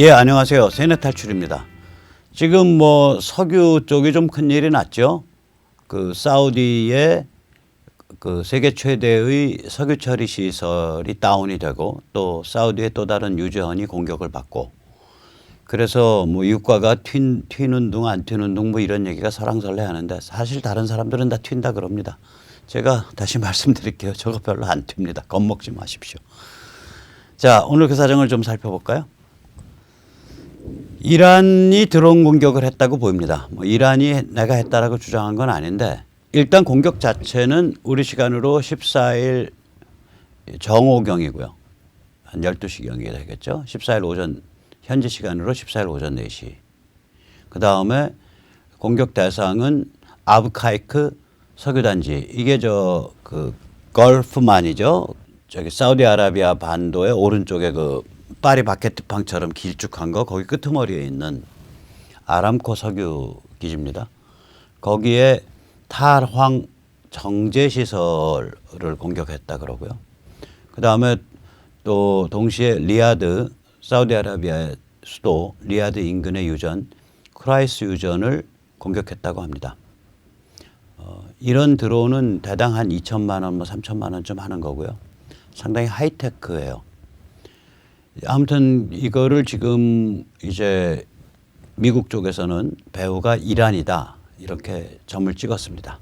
예, 안녕하세요. 세뇌 탈출입니다. 지금 뭐 석유 쪽이 좀 큰일이 났죠. 그 사우디의 그 세계 최대의 석유 처리 시설이 다운이 되고 또 사우디의 또 다른 유저원이 공격을 받고 그래서 뭐 유가가 튀는 둥 안 튀는 둥 뭐 이런 얘기가 설왕설래 하는데 사실 다른 사람들은 다 튄다 그럽니다. 제가 다시 말씀드릴게요. 저거 별로 안 튑니다. 겁먹지 마십시오. 자, 오늘 그 사정을 좀 살펴볼까요? 이란이 드론 공격을 했다고 보입니다. 뭐 이란이 내가 했다라고 주장한 건 아닌데 일단 공격 자체는 우리 시간으로 14일 정오경이고요. 한 12시경이 되겠죠. 14일 오전 현지 시간으로 14일 오전 4시. 그다음에 공격 대상은 아브카이크 석유단지. 이게 저 그 걸프만이죠. 저기 사우디아라비아 반도의 오른쪽에 그 파리 바게트팡처럼 길쭉한 거 거기 끄트머리에 있는 아람코 석유 기지입니다. 거기에 탈황 정제 시설을 공격했다 그러고요. 그다음에 또 동시에 리야드 사우디아라비아의 수도 리야드 인근의 유전 크라이스 유전을 공격했다고 합니다. 이런 드론은 대당 한 2천만 원, 뭐 3천만 원쯤 하는 거고요. 상당히 하이테크예요. 아무튼 이거를 지금 이제 미국 쪽에서는 배후가 이란이다 이렇게 점을 찍었습니다.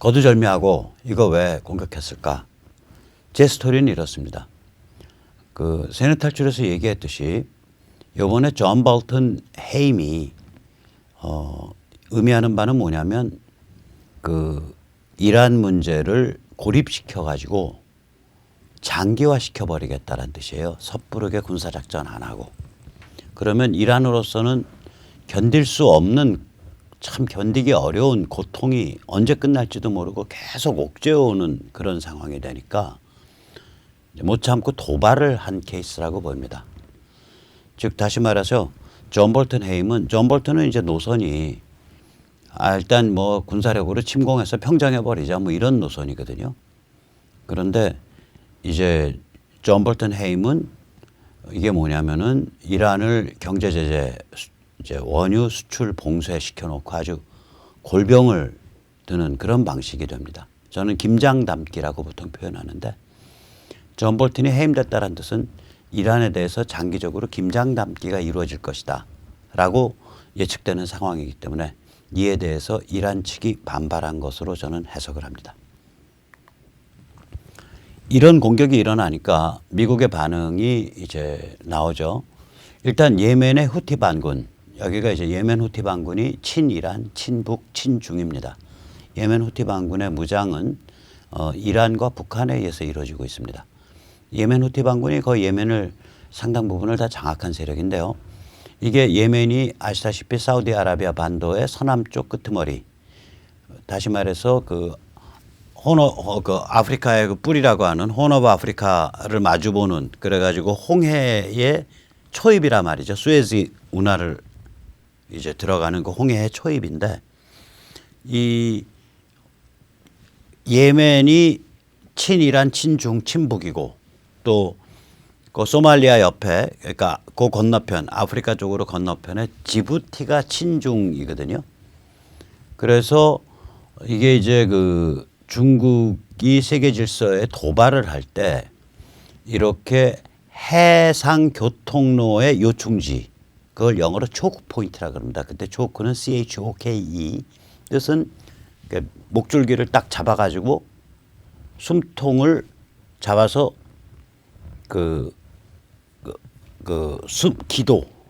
거두절미하고 이거 왜 공격했을까? 제 스토리는 이렇습니다. 그 세뇌 탈출에서 얘기했듯이 이번에 존 볼턴 해임이 의미하는 바는 뭐냐면 그 이란 문제를 고립시켜 가지고 장기화 시켜버리겠다는 뜻이에요. 섣부르게 군사작전 안 하고. 그러면 이란으로서는 견딜 수 없는 참 견디기 어려운 고통이 언제 끝날지도 모르고 계속 옥죄어오는 그런 상황이 되니까 못 참고 도발을 한 케이스라고 보입니다. 즉 다시 말해서 존 볼턴 해임은 존 볼턴은 이제 노선이 일단 뭐 군사력으로 침공해서 평정해버리자 뭐 이런 노선이거든요. 그런데 이제 존 볼턴 해임은 이게 뭐냐면은 이란을 경제 제재 이제 원유 수출 봉쇄시켜 놓고 아주 골병을 드는 그런 방식이 됩니다. 저는 김장 담기라고 보통 표현하는데 존 볼턴이 해임됐다는 뜻은 이란에 대해서 장기적으로 김장 담기가 이루어질 것이다 라고 예측되는 상황이기 때문에 이에 대해서 이란 측이 반발한 것으로 저는 해석을 합니다. 이런 공격이 일어나니까 미국의 반응이 이제 나오죠. 일단 예멘의 후티 반군, 여기가 이제 예멘 후티 반군이 친이란, 친북, 친중입니다. 예멘 후티 반군의 무장은 이란과 북한에 의해서 이루어지고 있습니다. 예멘 후티 반군이 거의 예멘을 상당 부분을 다 장악한 세력인데요. 이게 예멘이 아시다시피 사우디아라비아 반도의 서남쪽 끄트머리, 다시 말해서 그 아프리카의 그 뿔이라고 하는 호너 오브 아프리카를 마주보는 그래가지고 홍해의 초입이라 말이죠. 수에즈 운하를 이제 들어가는 그 홍해의 초입인데 이 예멘이 친이란, 친중, 친북이고 또 그 소말리아 옆에 그러니까 그 건너편 아프리카 쪽으로 건너편에 지부티가 친중이거든요. 그래서 이게 이제 그 중국이 세계 질서에 도발을 할 때 이렇게 해상 교통로의 요충지 그걸 영어로 초크 포인트라 그럽니다. 그때 초크는 CHOKE 뜻은 목줄기를 딱 잡아가지고 숨통을 잡아서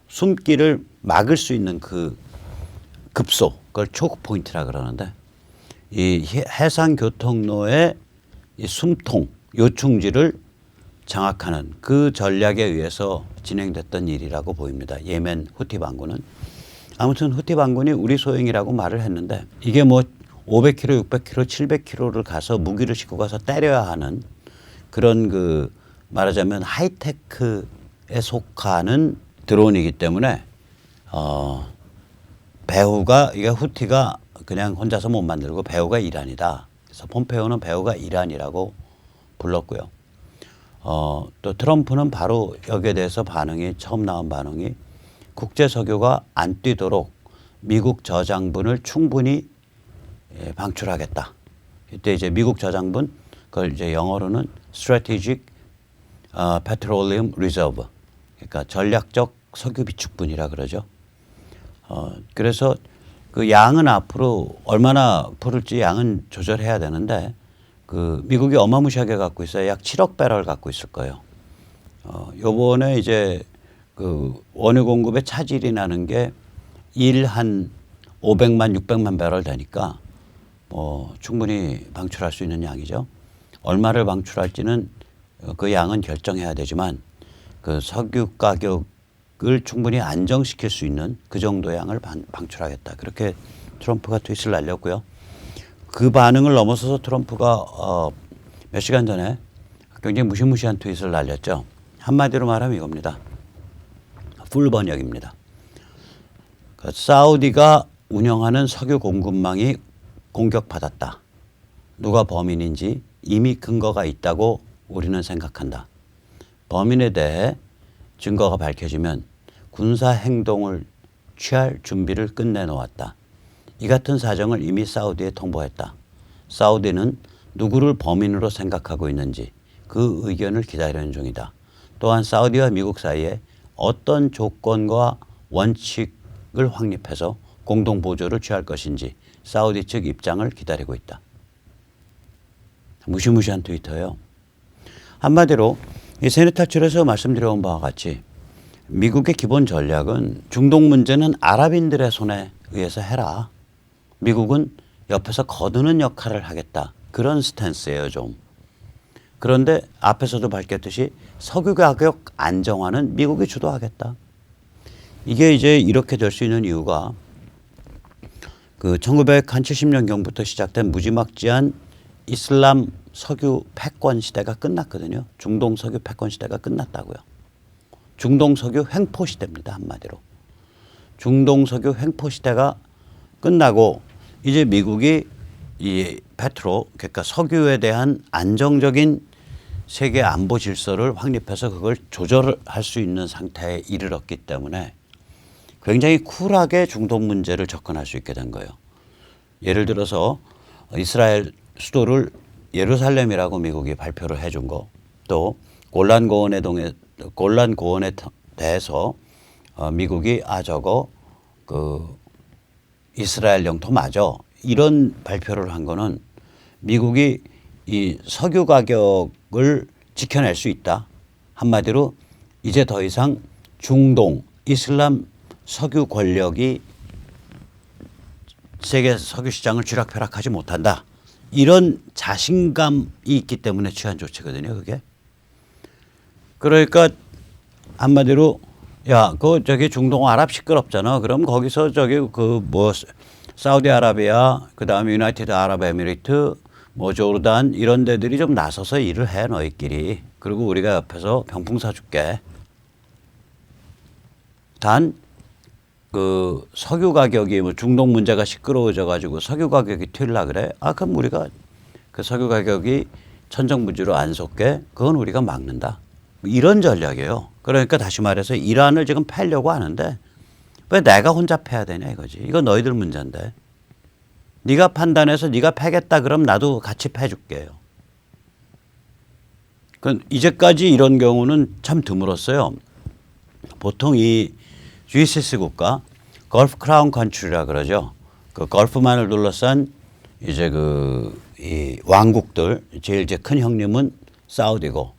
숨기를 막을 수 있는 그 급소 그걸 초크 포인트라 그러는데 이 해상 교통로의 이 숨통 요충지를 장악하는 그 전략에 의해서 진행됐던 일이라고 보입니다. 예멘 후티 반군은. 아무튼 후티 반군이 우리 소행이라고 말을 했는데 이게 뭐 500km, 600km, 700km를 가서 무기를 싣고 가서 때려야 하는 그런 그 말하자면 하이테크에 속하는 드론이기 때문에 배후가 이게 후티가 그냥 혼자서 못 만들고 배후가 이란이다. 그래서 폼페오는 배후가 이란이라고 불렀고요. 또 트럼프는 바로 여기에 대해서 처음 나온 반응이 국제 석유가 안 뛰도록 미국 저장분을 충분히 방출하겠다. 이때 이제 미국 저장분, 그걸 이제 영어로는 Strategic Petroleum Reserve, 그러니까 전략적 석유 비축분이라 그러죠. 그래서 그 양은 앞으로 얼마나 풀을지 양은 조절해야 되는데 그 미국이 어마무시하게 갖고 있어요. 약 7억 배럴 갖고 있을 거예요. 요번에 이제 그 원유 공급의 차질이 나는 게 일 한 500만, 600만 배럴 되니까 충분히 방출할 수 있는 양이죠. 얼마를 방출할지는 그 양은 결정해야 되지만 그 석유 가격을 충분히 안정시킬 수 있는 그 정도 양을 방출하겠다. 그렇게 트럼프가 트윗을 날렸고요. 그 반응을 넘어서서 트럼프가 몇 시간 전에 굉장히 무시무시한 트윗을 날렸죠. 한마디로 말하면 이겁니다. 풀 번역입니다. 사우디가 운영하는 석유 공급망이 공격받았다. 누가 범인인지 이미 근거가 있다고 우리는 생각한다. 범인에 대해 증거가 밝혀지면 군사 행동을 취할 준비를 끝내놓았다. 이 같은 사정을 이미 사우디에 통보했다. 사우디는 누구를 범인으로 생각하고 있는지 그 의견을 기다리는 중이다. 또한 사우디와 미국 사이에 어떤 조건과 원칙을 확립해서 공동 보조를 취할 것인지 사우디 측 입장을 기다리고 있다. 무시무시한 트위터예요. 한마디로 이 세뇌 탈출에서 말씀드려온 바와 같이 미국의 기본 전략은 중동 문제는 아랍인들의 손에 의해서 해라. 미국은 옆에서 거두는 역할을 하겠다. 그런 스탠스예요, 좀. 그런데 앞에서도 밝혔듯이 석유 가격 안정화는 미국이 주도하겠다. 이게 이제 이렇게 될 수 있는 이유가 그 1970년경부터 시작된 무지막지한 이슬람 석유 패권 시대가 끝났거든요. 중동 석유 패권 시대가 끝났다고요. 중동 석유 횡포 시대입니다. 한마디로. 중동 석유 횡포 시대가 끝나고 이제 미국이 이 그러니까 석유에 대한 안정적인 세계 안보 질서를 확립해서 그걸 조절할 수 있는 상태에 이르렀기 때문에 굉장히 쿨하게 중동 문제를 접근할 수 있게 된 거예요. 예를 들어서 이스라엘 수도를 예루살렘이라고 미국이 발표를 해준 거, 또 골란 고원에 대해서 미국이 저거 그 이스라엘 영토 맞아, 이런 발표를 한 거는 미국이 이 석유 가격을 지켜낼 수 있다. 한마디로 이제 더 이상 중동 이슬람 석유 권력이 세계 석유 시장을 쥐락펴락하지 못한다. 이런 자신감이 있기 때문에 취한 조치거든요, 그게. 그러니까 한마디로 저기 중동 아랍 시끄럽잖아. 그럼 거기서 저기 사우디아라비아, 그다음에 유나이티드 아랍에미리트, 조르단 이런 데들이 좀 나서서 일을 해, 너희끼리. 그리고 우리가 옆에서 병풍 사줄게. 단 그 석유 가격이 중동 문제가 시끄러워져 가지고 석유 가격이 튈라 그래. 그럼 우리가 그 석유 가격이 천정부지로 안 솟게 그건 우리가 막는다. 이런 전략이에요. 그러니까 다시 말해서 이란을 지금 패려고 하는데 왜 내가 혼자 패야 되냐 이거지. 이거 너희들 문제인데. 네가 판단해서 네가 패겠다 그럼 나도 같이 패줄게요. 이제까지 이런 경우는 참 드물었어요. 보통 이 GCC 국가, 걸프 크라운 컨트리라 그러죠. 그 걸프만을 둘러싼 이제 이 왕국들, 제일 이제 큰 형님은 사우디고,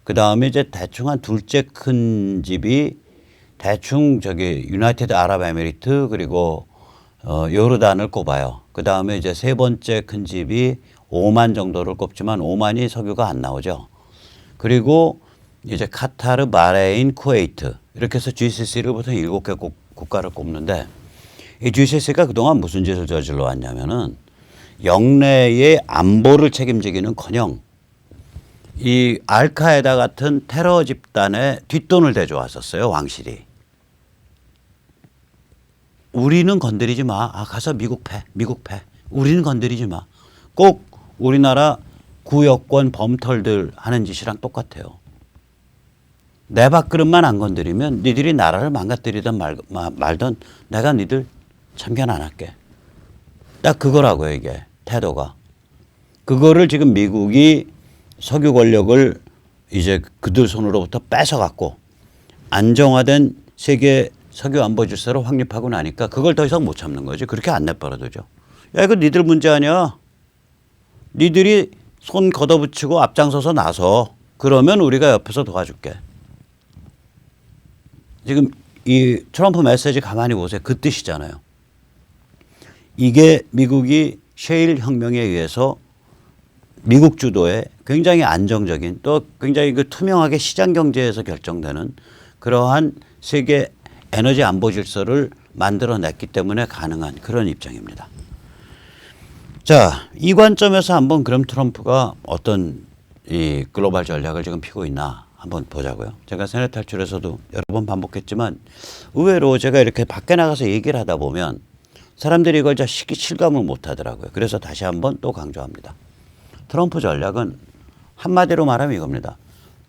그 다음에 이제 대충 한 둘째 큰 집이 대충 저기 유나이티드 아랍에미리트 그리고 요르단을 꼽아요. 그 다음에 이제 세 번째 큰 집이 오만 정도를 꼽지만 오만이 석유가 안 나오죠. 그리고 이제 카타르, 바레인, 쿠웨이트 이렇게 해서 GCC를 보통 7개 국가를 꼽는데 이 GCC가 그동안 무슨 짓을 저질러 왔냐면은 영내의 안보를 책임지기는커녕 이 알카에다 같은 테러 집단에 뒷돈을 대줘 왔었어요, 왕실이. 우리는 건드리지 마. 가서 미국 패. 우리는 건드리지 마. 꼭 우리나라 구여권 범털들 하는 짓이랑 똑같아요. 내 밥그릇만 안 건드리면 니들이 나라를 망가뜨리든 말든 내가 니들 참견 안 할게. 딱 그거라고요, 이게 태도가. 그거를 지금 미국이 석유 권력을 이제 그들 손으로부터 뺏어갖고 안정화된 세계 석유 안보 질서로 확립하고 나니까 그걸 더 이상 못 참는 거지. 그렇게 안 내버려두죠. 야, 이거 니들 문제 아니야. 니들이 손 걷어붙이고 앞장서서 나서 그러면 우리가 옆에서 도와줄게. 지금 이 트럼프 메시지 가만히 보세요. 그 뜻이잖아요. 이게 미국이 셰일 혁명에 의해서 미국 주도의 굉장히 안정적인 또 굉장히 그 투명하게 시장 경제에서 결정되는 그러한 세계 에너지 안보 질서를 만들어냈기 때문에 가능한 그런 입장입니다. 자, 이 관점에서 한번 그럼 트럼프가 어떤 이 글로벌 전략을 지금 피고 있나 한번 보자고요. 제가 세뇌 탈출에서도 여러 번 반복했지만 의외로 제가 이렇게 밖에 나가서 얘기를 하다 보면 사람들이 이걸 잘 실감을 못 하더라고요. 그래서 다시 한번 또 강조합니다. 트럼프 전략은 한마디로 말하면 이겁니다.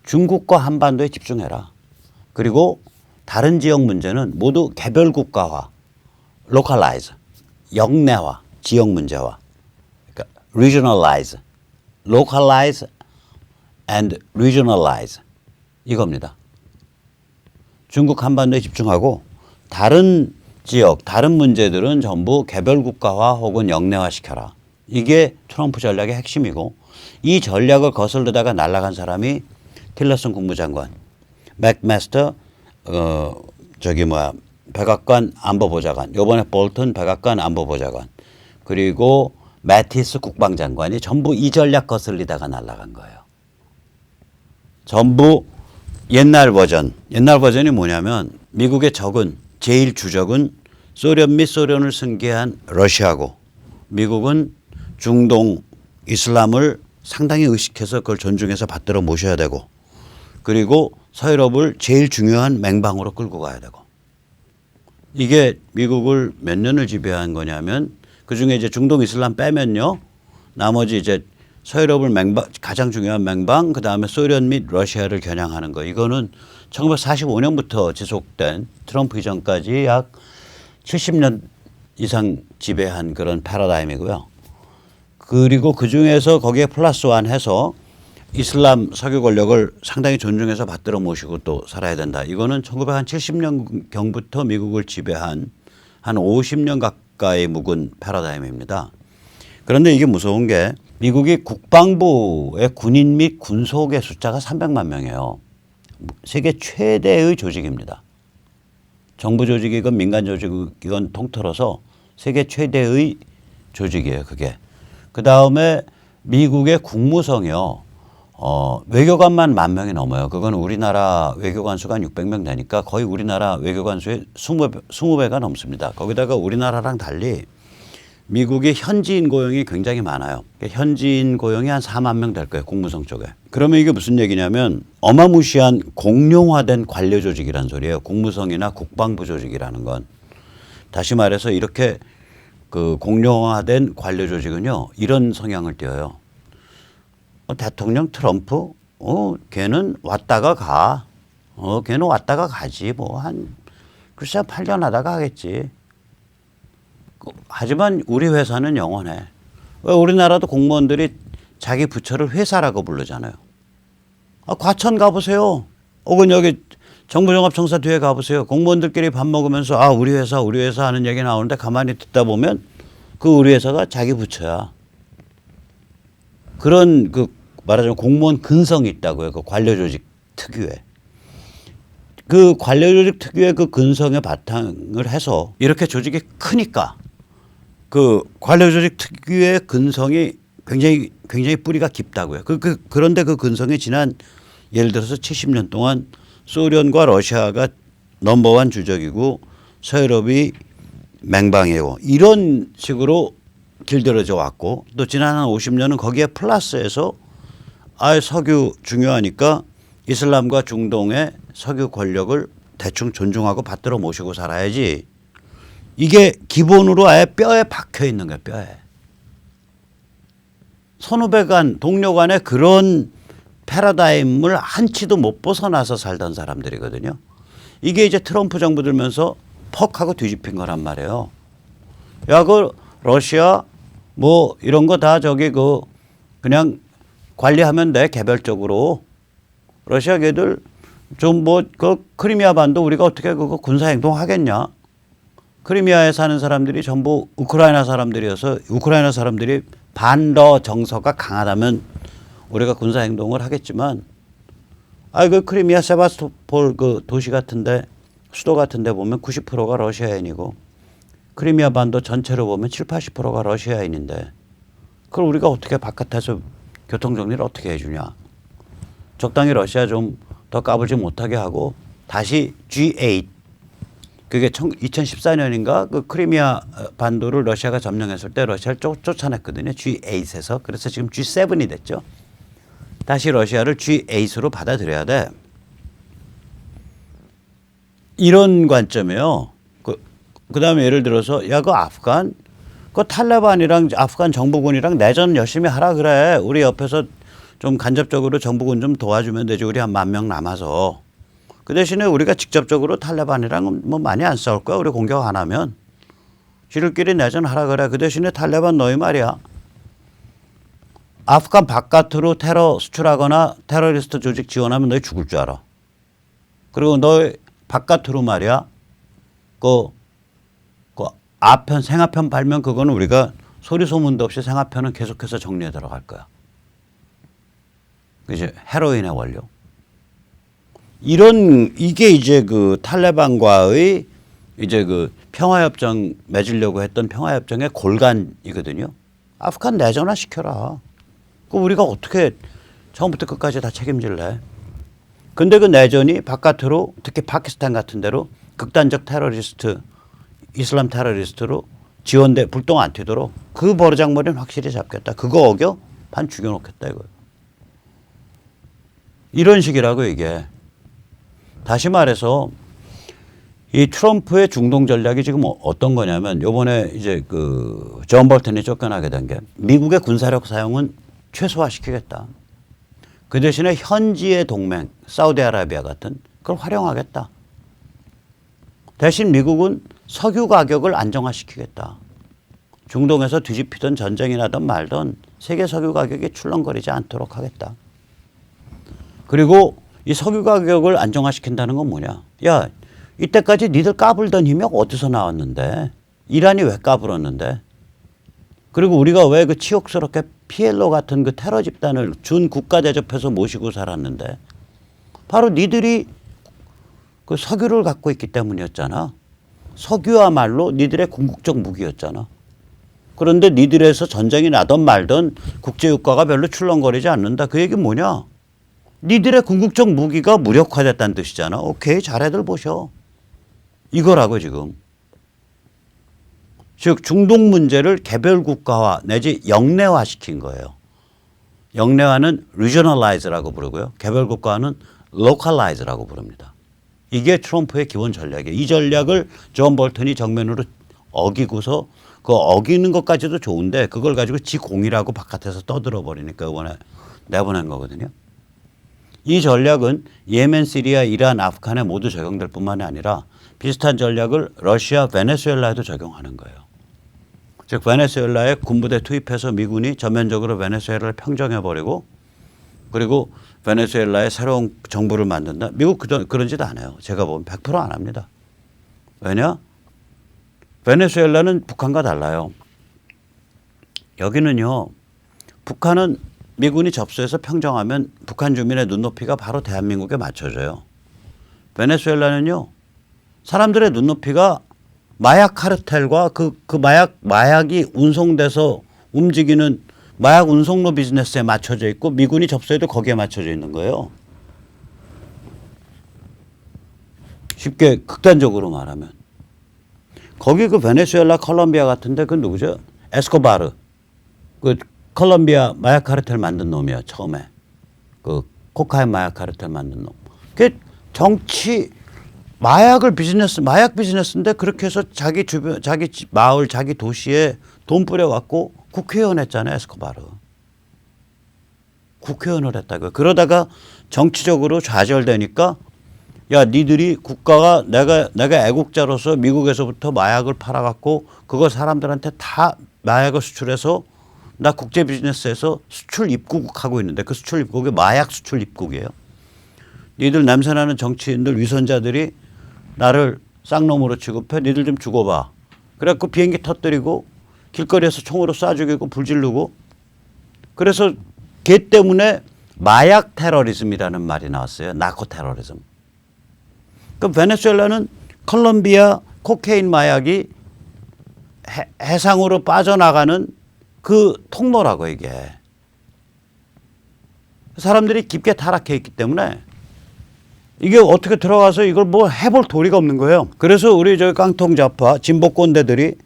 중국과 한반도에 집중해라. 그리고 다른 지역 문제는 모두 개별 국가화, localize, 역내화, 지역 문제화, 그러니까 regionalize, localize and regionalize 이겁니다. 중국 한반도에 집중하고 다른 지역, 다른 문제들은 전부 개별 국가화 혹은 역내화 시켜라. 이게 트럼프 전략의 핵심이고 이 전략을 거슬러다가 날아간 사람이 틸러슨 국무장관, 맥마스터 백악관 안보보좌관, 요번에 볼턴 백악관 안보보좌관, 그리고 매티스 국방장관이 전부 이 전략 거슬리다가 날아간 거예요. 전부 옛날 버전이 뭐냐면 미국의 적은 제일 주적은 소련 및 소련을 승계한 러시아고 미국은 중동 이슬람을 상당히 의식해서 그걸 존중해서 받들어 모셔야 되고 그리고 서유럽을 제일 중요한 맹방으로 끌고 가야 되고 이게 미국을 몇 년을 지배한 거냐면 그중에 이제 중동 이슬람 빼면요. 나머지 이제 서유럽을 가장 중요한 맹방 그다음에 소련 및 러시아를 겨냥하는 거 이거는 1945년부터 지속된 트럼프 이전까지 약 70년 이상 지배한 그런 패러다임이고요. 그리고 그중에서 거기에 플러스 원 해서 이슬람 석유 권력을 상당히 존중해서 받들어 모시고 또 살아야 된다. 이거는 1970년경부터 미국을 지배한 한 50년 가까이 묵은 패러다임입니다. 그런데 이게 무서운 게 미국이 국방부의 군인 및 군속의 숫자가 300만 명이에요. 세계 최대의 조직입니다. 정부 조직이건 민간 조직이건 통틀어서 세계 최대의 조직이에요. 그게. 그다음에 미국의 국무성이요. 외교관만 10,000명이 넘어요. 그건 우리나라 외교관 수가 한 600명 되니까 거의 우리나라 외교관 수의 20배가 넘습니다. 거기다가 우리나라랑 달리 미국의 현지인 고용이 굉장히 많아요. 현지인 고용이 한 4만 명 될 거예요. 국무성 쪽에. 그러면 이게 무슨 얘기냐면 어마무시한 공룡화된 관료 조직이란 소리예요. 국무성이나 국방부 조직이라는 건. 다시 말해서 이렇게 그 공룡화된 관료 조직은요. 이런 성향을 띠어요. 대통령 트럼프 걔는 왔다가 가. 걔는 왔다가 가지. 뭐 글쎄 8년 하다가 하겠지. 하지만 우리 회사는 영원해. 왜 우리나라도 공무원들이 자기 부처를 회사라고 부르잖아요. 과천 가보세요. 혹은 여기 정부종합청사 뒤에 가보세요. 공무원들끼리 밥 먹으면서 우리 회사 하는 얘기 나오는데 가만히 듣다 보면 그 우리 회사가 자기 부처야. 그런 말하자면 공무원 근성이 있다고요. 그 관료조직 특유의. 그 관료조직 특유의 그 근성의 바탕을 해서 이렇게 조직이 크니까 그 관료조직 특유의 근성이 굉장히 뿌리가 깊다고요. 그런데 그 근성이 지난 예를 들어서 70년 동안 소련과 러시아가 넘버원 주적이고 서유럽이 맹방이고 이런 식으로 길들여져 왔고 또 지난 한 50년은 거기에 플러스해서 석유 중요하니까 이슬람과 중동의 석유 권력을 대충 존중하고 받들어 모시고 살아야지. 이게 기본으로 아예 뼈에 박혀 있는 거예요. 뼈에. 선후배 간 동료 간에 그런 패러다임을 한치도 못 벗어나서 살던 사람들이거든요. 이게 이제 트럼프 정부 들면서 퍽 하고 뒤집힌 거란 말이에요. 야, 그 러시아 뭐 이런 거 다 저기 그 그냥 관리하면 돼, 개별적으로. 러시아 걔들 좀 뭐 그 크리미아 반도 우리가 어떻게 그거 군사 행동 하겠냐? 크리미아에 사는 사람들이 전부 우크라이나 사람들이어서 우크라이나 사람들이 반러 정서가 강하다면 우리가 군사 행동을 하겠지만, 그 크리미아 세바스토폴 그 도시 같은데, 수도 같은데 보면 90%가 러시아인이고, 크리미아 반도 전체로 보면 7, 80%가 러시아인인데, 그걸 우리가 어떻게 바깥에서 교통 정리를 어떻게 해주냐? 적당히 러시아 좀 더 까불지 못하게 하고 다시 G8, 그게 2014년인가 그 크리미아 반도를 러시아가 점령했을 때 러시아를 쫓아냈거든요. G8에서. 그래서 지금 G7이 됐죠. 다시 러시아를 G8으로 받아들여야 돼. 이런 관점이에요. 그다음에 예를 들어서 야, 그 아프간 그 탈레반이랑 아프간 정부군이랑 내전 열심히 하라 그래. 우리 옆에서 좀 간접적으로 정부군 좀 도와주면 되지. 우리 한 10,000명 남아서. 그 대신에 우리가 직접적으로 탈레반이랑 뭐 많이 안 싸울 거야. 우리 공격 안 하면. 지들끼리 내전 하라 그래. 그 대신에 탈레반 너희 말이야. 아프간 바깥으로 테러 수출하거나 테러리스트 조직 지원하면 너희 죽을 줄 알아. 그리고 너희 바깥으로 말이야. 그 아편, 생아편 발면 그거는 우리가 소리 소문도 없이 생아편은 계속해서 정리해 들어갈 거야. 이제 헤로인의 원료. 이게 이제 그 탈레반과의 이제 그 평화협정 맺으려고 했던 평화협정의 골간이거든요. 아프간 내전화 시켜라. 그 우리가 어떻게 처음부터 끝까지 다 책임질래? 근데 그 내전이 바깥으로 특히 파키스탄 같은 데로 극단적 테러리스트, 이슬람 테러리스트로 지원돼 불똥 안 튀도록 그 버르장머리는 확실히 잡겠다. 그거 어겨? 반 죽여놓겠다 이거예요. 이런 식이라고 이게. 다시 말해서 이 트럼프의 중동 전략이 지금 어떤 거냐면 요번에 이제 그 존 볼턴이 쫓겨나게 된 게 미국의 군사력 사용은 최소화시키겠다. 그 대신에 현지의 동맹 사우디아라비아 같은 그걸 활용하겠다. 대신 미국은 석유 가격을 안정화시키겠다. 중동에서 뒤집히던 전쟁이 나든 말든 세계 석유 가격이 출렁거리지 않도록 하겠다. 그리고 이 석유 가격을 안정화시킨다는 건 뭐냐. 야, 이때까지 니들 까불던 힘이 어디서 나왔는데. 이란이 왜 까불었는데. 그리고 우리가 왜 그 치욕스럽게 PLO 같은 그 테러 집단을 준 국가 대접해서 모시고 살았는데. 바로 니들이 그 석유를 갖고 있기 때문이었잖아. 석유야말로 니들의 궁극적 무기였잖아. 그런데 니들에서 전쟁이 나든 말든 국제유가가 별로 출렁거리지 않는다. 그 얘기는 뭐냐. 니들의 궁극적 무기가 무력화됐다는 뜻이잖아. 오케이, 잘해들 보셔. 이거라고 지금. 즉 중동 문제를 개별 국가화 내지 영내화시킨 거예요. 영내화는 regionalize라고 부르고요. 개별 국가화는 localize라고 부릅니다. 이게 트럼프의 기본 전략이에요. 이 전략을 존 볼턴이 정면으로 어기고서 그 어기는 것까지도 좋은데 그걸 가지고 지 공이라고 바깥에서 떠들어 버리니까 이번에 내보낸 거거든요. 이 전략은 예멘, 시리아, 이란, 아프간에 모두 적용될 뿐만이 아니라 비슷한 전략을 러시아, 베네수엘라에도 적용하는 거예요. 즉 베네수엘라에 군부대 투입해서 미군이 전면적으로 베네수엘라를 평정해버리고 그리고 베네수엘라에 새로운 정부를 만든다. 미국 그런 짓 안 해요. 제가 보면 100% 안 합니다. 왜냐? 베네수엘라는 북한과 달라요. 여기는요. 북한은 미군이 접수해서 평정하면 북한 주민의 눈높이가 바로 대한민국에 맞춰져요. 베네수엘라는요. 사람들의 눈높이가 마약 카르텔과 그 마약이 운송돼서 움직이는 마약 운송로 비즈니스에 맞춰져 있고 미군이 접수해도 거기에 맞춰져 있는 거예요. 쉽게 극단적으로 말하면. 거기 그 베네수엘라, 콜롬비아 같은데 그 누구죠? 에스코바르. 그 콜롬비아 마약 카르텔 만든 놈이야 처음에. 그 코카인 마약 카르텔 만든 놈. 그 정치 마약 비즈니스인데 그렇게 해서 자기 주변, 자기 마을, 자기 도시에 돈 뿌려갖고 국회의원 했잖아요, 에스코바르. 국회의원을 했다고요. 그러다가 정치적으로 좌절되니까 야, 니들이 국가가 내가 애국자로서 미국에서부터 마약을 팔아갖고 그걸 사람들한테 다 마약을 수출해서 나 국제 비즈니스에서 수출 입국하고 있는데 그 수출 입국이 마약 수출 입국이에요. 니들 냄새나는 정치인들 위선자들이 나를 쌍놈으로 취급해. 니들 좀 죽어봐. 그래갖고 비행기 터뜨리고 길거리에서 총으로 쏴 죽이고 불 지르고 그래서 걔 때문에 마약 테러리즘이라는 말이 나왔어요. 나코 테러리즘. 그 베네수엘라는 콜롬비아 코케인 마약이 해상으로 빠져나가는 그 통로라고 이게. 사람들이 깊게 타락해 있기 때문에 이게 어떻게 들어가서 이걸 뭐 해볼 도리가 없는 거예요. 그래서 우리 저기 깡통 좌파 진보꼰대들이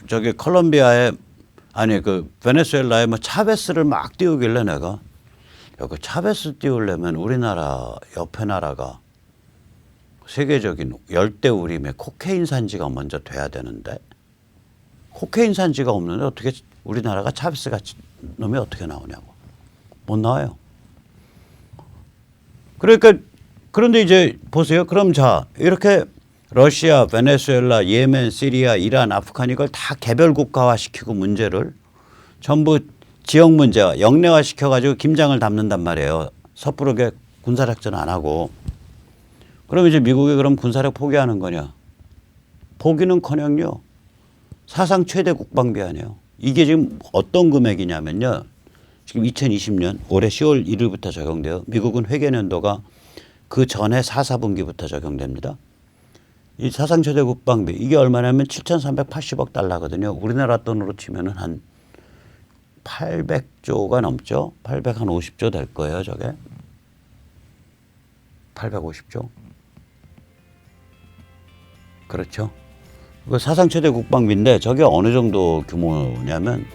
저기 콜롬비아에 아니 그 베네수엘라에 뭐 차베스를 막 띄우길래 내가 야, 그 차베스 띄우려면 우리나라 옆에 나라가 세계적인 열대우림의 코케인 산지가 먼저 돼야 되는데 코케인 산지가 없는데 어떻게 우리나라가 차베스 같은 놈이 어떻게 나오냐고. 못 나와요. 그러니까 그런데 이제 보세요. 그럼 자 이렇게 러시아, 베네수엘라, 예멘, 시리아, 이란, 아프간 이걸 다 개별 국가화 시키고 문제를 전부 지역 문제와 영내화 시켜가지고 김장을 담는단 말이에요. 섣부르게 군사작전 안 하고. 그럼 이제 미국이 그럼 군사력 포기하는 거냐. 포기는커녕요. 사상 최대 국방비 아니에요. 이게 지금 어떤 금액이냐면요. 지금 2020년 올해 10월 1일부터 적용돼요. 미국은 회계연도가 그 전에 4, 4분기부터 적용됩니다. 이 사상 최대 국방비 이게 얼마냐면 7,380억 달러거든요. 우리나라 돈으로 치면은 한 800조가 넘죠. 850조 될 거예요, 저게. 850조. 그렇죠. 그 사상 최대 국방비인데 저게 어느 정도 규모냐면